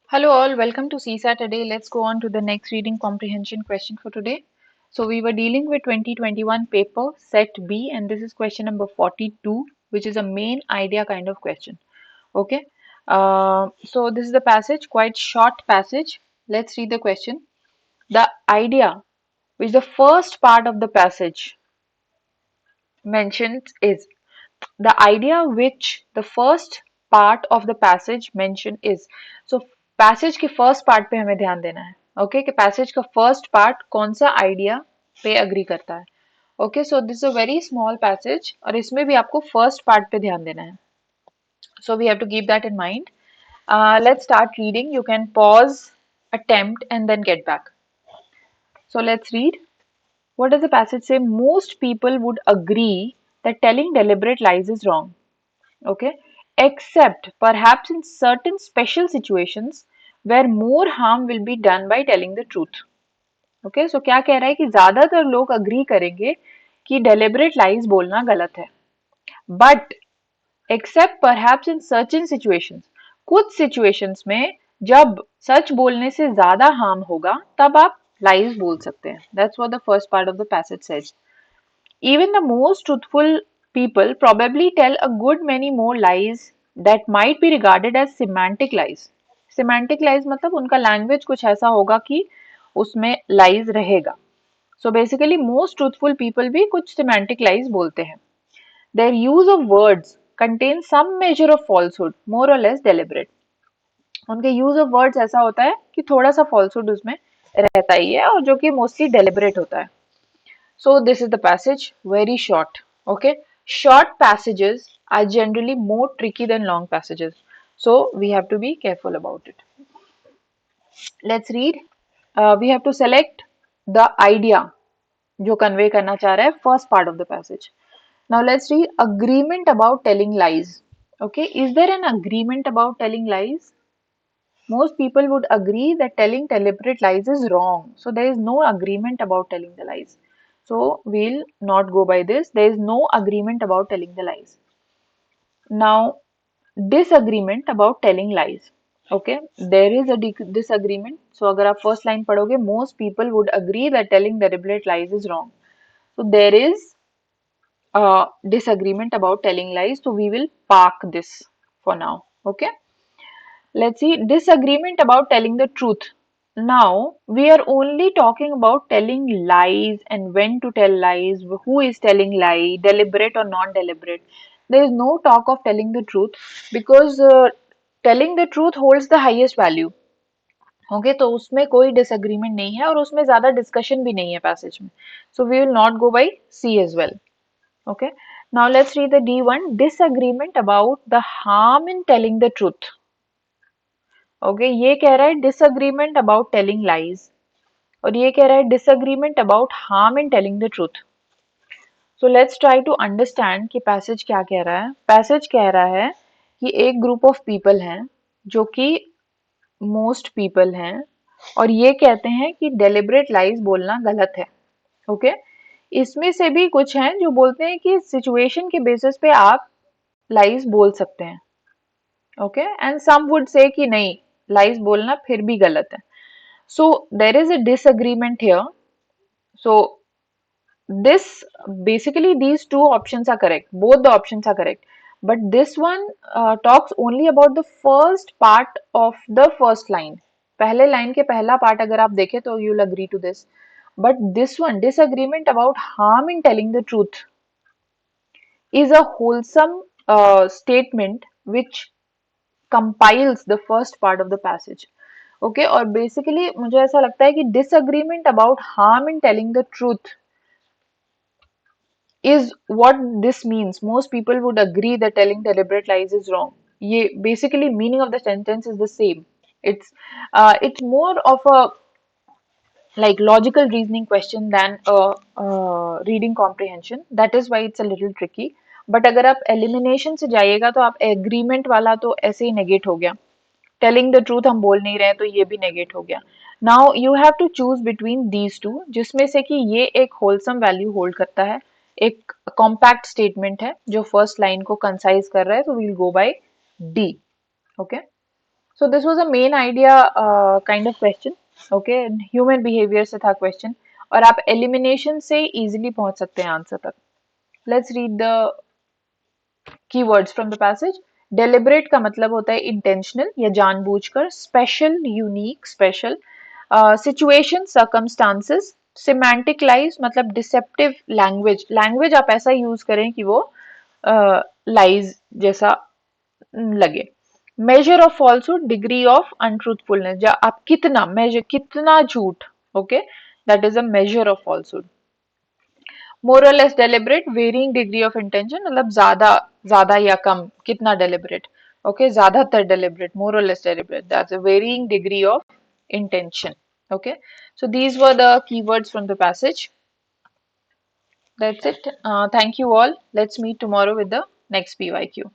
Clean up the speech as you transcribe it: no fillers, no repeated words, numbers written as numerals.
Hello all, welcome to CSAT today. Let's go on to the next reading comprehension question for today. So we were dealing with 2021 paper set B and this is question number 42, which is a main idea kind of question. Okay. So this is the passage, quite short passage. Let's read the question. The idea which the first part of the passage mentions is the idea which the first part of the passage mention is. So passage के first part पे हमें ध्यान देना है. Okay कि passage का first part कौन सा आइडिया पे अग्री करता है. Okay so this a very small passage और इसमें भी आपको फर्स्ट पार्ट पे ध्यान देना है. So we have to keep that in mind. Let's start reading. You can pause, attempt and then get back. So let's read. What does the passage say? Most people would agree that telling deliberate lies is wrong. Okay, except perhaps in certain special situations where more harm will be done by telling the truth. Okay, so क्या कह रहा है कि ज्यादातर लोग agree करेंगे कि deliberate lies बोलना गलत है, but except perhaps in certain situations, कुछ सिचुएशंस में जब सच बोलने से ज्यादा हार्म होगा तब आप लाइज बोल सकते हैं. That's what the first part of the passage says. Even the most truthful people probably tell a good many more lies that might be regarded as semantic lies. Semantic lies मतलब उनका language कुछ ऐसा होगा कि उसमें lies रहेगा. So basically most truthful people भी कुछ semantic lies बोलते हैं. Their use of words contains some measure of falsehood, more or less deliberate. उनके use of words ऐसा होता है कि थोड़ा सा falsehood उसमें रहता ही है और जो कि mostly deliberate होता है. So this is the passage, very short. Okay, short passages are generally more tricky than long passages. So we have to be careful about it. Let's read. We have to select the idea जो convey करना चाह रहा है first part of the passage. Now let's read. Agreement about telling lies. Okay, is there an agreement about telling lies? Most people would agree that telling deliberate lies is wrong. So there is no agreement about telling the lies. So we'll not go by this. There is no agreement about telling the lies. Now, disagreement about telling lies. Okay, there is a disagreement. So अगर आप first line पढ़ोगे, most people would agree that telling deliberate lies is wrong. So there is a disagreement about telling lies. So we will park this for now. Okay. Let's see, disagreement about telling the truth. Now, we are only talking about telling lies and when to tell lies, who is telling lie, deliberate or non-deliberate. There is no talk of telling the truth because telling the truth holds the highest value. Okay तो उसमें कोई disagreement नहीं है और उसमें ज्यादा discussion भी नहीं है पैसेज में. So we will not go by C as well. Okay now let's read the D1. Disagreement about the harm in telling the truth. Okay ये कह रहा है डिसएग्रीमेंट अबाउट टेलिंग लाइज और ये कह रहा है disagreement about harm in telling the truth. So let's try to understand कि पैसेज क्या कह रहा है. पैसेज कह रहा है कि एक ग्रुप ऑफ पीपल हैं जो कि मोस्ट पीपल हैं और ये कहते हैं कि डेलिबरेट लाइज बोलना गलत है. ओके इसमें से भी कुछ हैं जो बोलते हैं कि सिचुएशन के बेसिस पे आप लाइज बोल सकते हैं. Okay and some would say कि नहीं लाइज बोलना फिर भी गलत है. So there is a disagreement here. So this basically these two options are correct, both the options are correct, but this one talks only about the first part of the first line. पहले line के पहला part अगर आप देखें तो you will agree to this, but this one disagreement about harm in telling the truth is a wholesome statement which compiles the first part of the passage. Okay और basically मुझे ऐसा लगता है कि disagreement about harm in telling the truth is what this means. Most people would agree that telling deliberate lies is wrong. ये basically meaning of the sentence is the same. It's more of a like logical reasoning question than a reading comprehension. That is why it's a little tricky. But अगर आप elimination से जाइएगा तो आप agreement वाला तो ऐसे ही negate हो गया. Telling the truth हम बोल नहीं रहे हैं तो ये भी negate हो गया. Now you have to choose between these two, जिसमें से कि ये एक wholesome value hold करता है, एक compact statement है जो first line को concise कर रहा है, तो we'll go by D. Okay. So this was a main idea kind of question. Okay, human behaviour से था क्वेश्चन, और आप एलिमिनेशन से इजीली पहुंच सकते हैं आंसर तक. Let's read the keywords from the passage. Deliberate का मतलब होता है इंटेंशनल या जानबूझकर. Special, unique, special. Situation, circumstances. Semantic lies मतलब डिसेप्टिव लैंग्वेज, लैंग्वेज आप ऐसा यूज करें कि वो लाइज जैसा लगे. Measure of falsehood, degree of untruthfulness, या आप कितना मेजर, कितना झूठ. Okay, that is a measure of falsehood. More और less deliberate, varying degree of intention मतलब ज्यादा, ज्यादा या कम, कितना डेलिबरेट. ओके, ज्यादातर डेलिबरेट, मोर और less deliberate, that's a varying degree of intention. Okay, so these were the keywords from the passage. That's it. Thank you all. Let's meet tomorrow with the next PYQ.